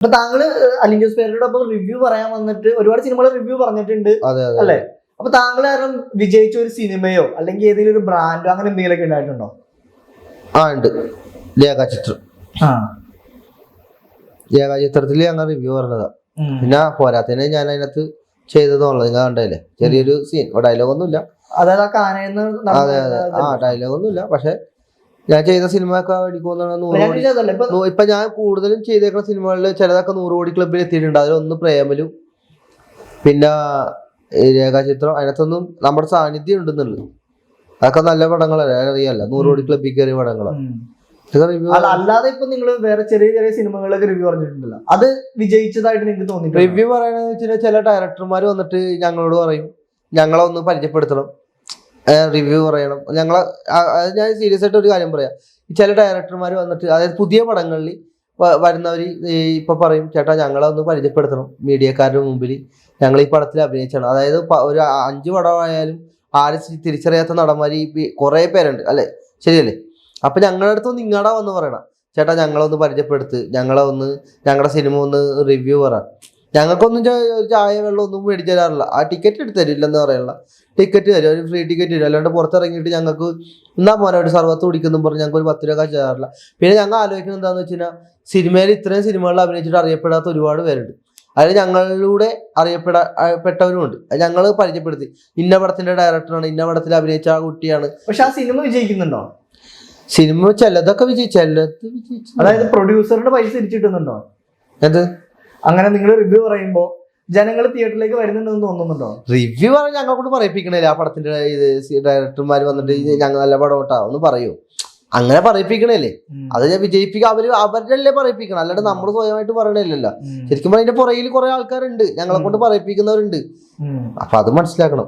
അപ്പൊ താങ്കള് അലിൻ ജോസ് പേരയോടൊപ്പം റിവ്യൂ പറയാൻ വന്നിട്ട് ഒരുപാട് സിനിമകൾ റിവ്യൂ പറഞ്ഞിട്ടുണ്ട് അല്ലെ? അപ്പൊ താങ്കൾ കാരണം വിജയിച്ച ഒരു സിനിമയോ അല്ലെങ്കിൽ ഏതെങ്കിലും ഒരു ബ്രാൻഡോ അങ്ങനെ എന്തെങ്കിലുമൊക്കെ ഉണ്ടായിട്ടുണ്ടോ? ഉണ്ട്. ലേഖാചിത്രത്തില് ഞങ്ങൾ റിവ്യൂ പറഞ്ഞതാ. പിന്നെ പോരാത്തന്നെ ഞാൻ അതിനകത്ത് ചെയ്തതുള്ളത് നിങ്ങൾ കണ്ടല്ലേ, ചെറിയൊരു സീൻ, ഡയലോഗ് ഒന്നുമില്ല. അതായത് ഡയലോഗ് ഒന്നുമില്ല. പക്ഷെ ഞാൻ ചെയ്ത സിനിമ ഒക്കെ ഇപ്പൊ ഞാൻ കൂടുതലും ചെയ്തേക്കുന്ന സിനിമകളിൽ ചിലതൊക്കെ 100 കോടി ക്ലബിൽ എത്തിയിട്ടുണ്ട്. അതിലൊന്ന് പ്രേമലും പിന്നെ രേഖാചിത്രം. അതിനകത്തൊന്നും നമ്മുടെ സാന്നിധ്യം ഉണ്ടെന്നുള്ളു. അതൊക്കെ നല്ല പടങ്ങളല്ല, അറിയാല്ല, 100 കോടി ക്ലബിൽ കയറിയ പടങ്ങളാണ്. അല്ലാതെ ഇപ്പൊ നിങ്ങൾ വേറെ ചെറിയ ചെറിയ സിനിമകളൊക്കെ റിവ്യൂ പറഞ്ഞിട്ടുണ്ടല്ലോ, അത് വിജയിച്ചതായിട്ട് നിങ്ങൾക്ക് തോന്നി? റിവ്യൂ പറയണെന്ന് വെച്ചാൽ ചില ഡയറക്ടർമാർ വന്നിട്ട് ഞങ്ങളോട് പറയും ഞങ്ങളെ ഒന്ന് പരിചയപ്പെടുത്തണം, റിവ്യൂ പറയണം. ഞാൻ സീരിയസ് ആയിട്ട് ഒരു കാര്യം പറയാം. ചില ഡയറക്ടർമാർ വന്നിട്ട്, അതായത് പുതിയ പടങ്ങളിൽ വരുന്നവർ ഇപ്പൊ പറയും ചേട്ടാ ഞങ്ങളെ ഒന്ന് പരിചയപ്പെടുത്തണം മീഡിയക്കാരുടെ മുമ്പിൽ, ഞങ്ങൾ ഈ പടത്തിൽ അഭിനയിച്ചാണ്. അതായത് ഒരു 5 പടമായാലും ആരും തിരിച്ചറിയാത്ത നടന്മാർ കുറെ പേരുണ്ട് അല്ലെ, ശരിയല്ലേ? അപ്പൊ ഞങ്ങളുടെ അടുത്തൊന്ന് ഇങ്ങടാ വന്ന് പറയണം, ചേട്ടാ ഞങ്ങളൊന്ന് പരിചയപ്പെടുത്ത്, ഞങ്ങളുടെ സിനിമ ഒന്ന് റിവ്യൂ പറ. ഞങ്ങൾക്കൊന്നും ചായ വെള്ളം ഒന്നും മേടിച്ചു തരാറില്ല. ആ ടിക്കറ്റ് എടുത്ത് തരില്ലെന്ന് പറയല്ല, ടിക്കറ്റ് തരും, ഒരു ഫ്രീ ടിക്കറ്റ് തരും. അല്ലാണ്ട് പുറത്തിറങ്ങിയിട്ട് ഞങ്ങൾക്ക് എന്നാ പോലെ ഒരു സർവത്ത് കുടിക്കുന്നു പറഞ്ഞ് ഞങ്ങൾക്ക് ഒരു 10 രൂപ കാശ് തരാറില്ല. പിന്നെ ഞങ്ങൾ ആലോചിക്കുന്നത് എന്താണെന്ന് വെച്ച് കഴിഞ്ഞാൽ, സിനിമയിൽ ഇത്രയും സിനിമകളിൽ അഭിനയിച്ചിട്ട് അറിയപ്പെടാത്ത ഒരുപാട് പേരുണ്ട്. അതിൽ ഞങ്ങളിലൂടെ അറിയപ്പെട്ടവരുമുണ്ട്. ഞങ്ങൾ പരിചയപ്പെടുത്തി, ഇന്ന പടത്തിന്റെ ഡയറക്ടറാണ്, ഇന്ന പടത്തിൽ അഭിനയിച്ച ആ കുട്ടിയാണ്. പക്ഷെ ആ സിനിമ വിജയിക്കുന്നുണ്ടോ? സിനിമ ചിലതൊക്കെ വിജയിച്ചു. അതായത് പ്രൊഡ്യൂസറിന്റെ പൈസ തിരിച്ചിട്ടുന്നുണ്ടോ? എന്ത് അങ്ങനെ നിങ്ങൾ റിവ്യൂ പറയുമ്പോ ജനങ്ങൾ തിയേറ്ററിലേക്ക് വരുന്നുണ്ടെന്ന് തോന്നുന്നുണ്ടോ? റിവ്യൂ പറഞ്ഞാൽ ഞങ്ങളെ കൊണ്ട് പറയിപ്പിക്കണില്ല. ആ പടത്തിന്റെ ഡയറക്ടർമാർ വന്നിട്ട് ഞങ്ങൾ നല്ല പടം കേട്ടാ ഒന്ന് പറയൂ, അങ്ങനെ പറയിപ്പിക്കണല്ലേ. അത് ഞാൻ വിജയിപ്പിക്കുക അവരല്ലേ പറയിപ്പിക്കണം, അല്ലാണ്ട് നമ്മൾ സ്വയമായിട്ട് പറയണില്ലല്ലോ. ശരിക്കും അതിന്റെ പുറകിൽ കുറെ ആൾക്കാരുണ്ട്, ഞങ്ങളെ കൊണ്ട് പറയിപ്പിക്കുന്നവരുണ്ട്. അപ്പൊ അത് മനസ്സിലാക്കണം.